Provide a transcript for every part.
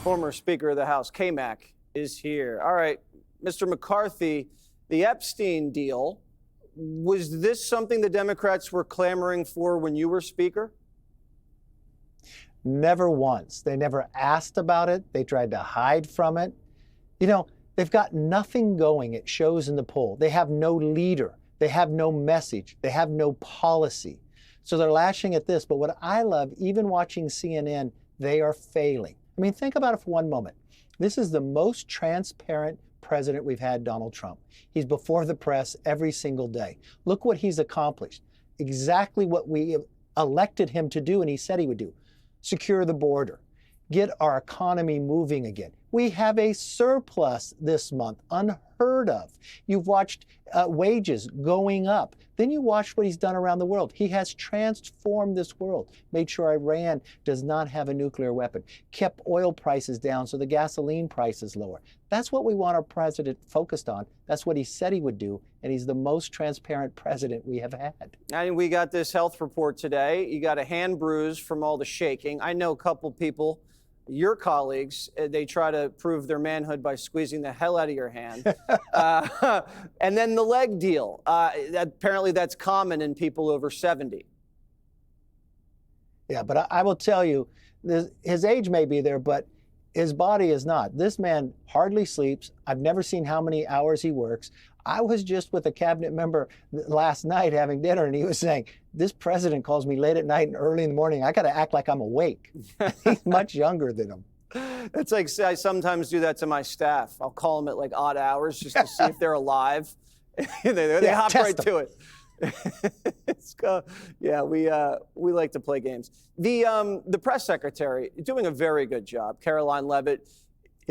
Former Speaker of the House, K-Mac, is here. All right, Mr. McCarthy, the Epstein deal, was this something the Democrats were clamoring for when you were Speaker? Never once. They never asked about it. They tried to hide from it. You know, they've got nothing going. It shows in the poll. They have no leader. They have no message. They have no policy. So they're lashing at this. But what I love, even watching CNN, they are failing. I mean, think about it for one moment. This is the most transparent president we've had, Donald Trump. He's before the press every single day. Look what he's accomplished. Exactly what we elected him to do and he said he would do. Secure the border. Get our economy moving again. We have a surplus this month, unheard of. You've watched wages going up. Then you watch what he's done around the world. He has transformed this world, made sure Iran does not have a nuclear weapon, kept oil prices down so the gasoline price is lower. That's what we want our president focused on. That's what he said he would do, and he's the most transparent president we have had. And we got this health report today. You got a hand bruise from all the shaking. I know a couple people, your colleagues, they try to prove their manhood by squeezing the hell out of your hand. And then the leg deal. Apparently that's common in people over 70. Yeah, but I will tell you, his age may be there, but his body is not. This man hardly sleeps. I've never seen how many hours he works. I was just with a cabinet member last night having dinner, and he was saying, this president calls me late at night and early in the morning. I got to act like I'm awake. He's much younger than him. It's like, I sometimes do that to my staff. I'll call them at like odd hours just to see if they're alive. they hop right to it. We like to play games. The press secretary doing a very good job, Caroline Leavitt.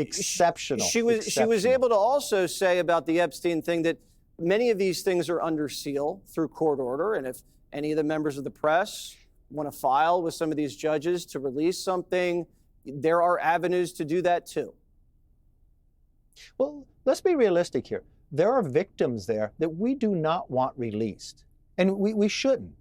Exceptional. She was able to also say about the Epstein thing that many of these things are under seal through court order, and if any of the members of the press want to file with some of these judges to release something, there are avenues to do that too. Well, let's be realistic here. There are victims there that we do not want released, and we shouldn't.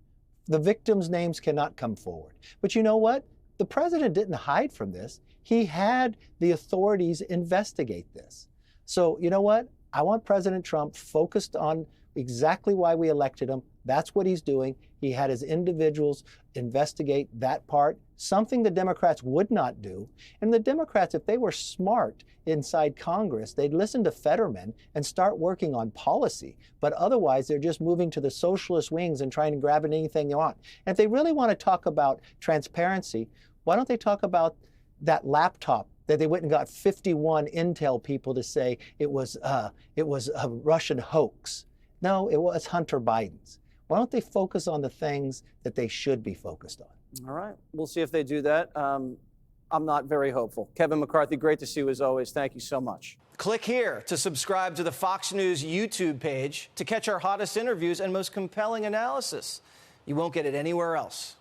The victims' names cannot come forward. But you know what? The president didn't hide from this. He had the authorities investigate this. So you know what? I want President Trump focused on exactly why we elected him. That's what he's doing. He had his individuals investigate that part, something the Democrats would not do. And the Democrats, if they were smart inside Congress, they'd listen to Fetterman and start working on policy. But otherwise, they're just moving to the socialist wings and trying to grab at anything they want. And if they really want to talk about transparency, why don't they talk about that laptop that they went and got 51 Intel people to say it was a Russian hoax? No, it was Hunter Biden's. Why don't they focus on the things that they should be focused on? All right. We'll see if they do that. I'm not very hopeful. Kevin McCarthy, great to see you as always. Thank you so much. Click here to subscribe to the Fox News YouTube page to catch our hottest interviews and most compelling analysis. You won't get it anywhere else.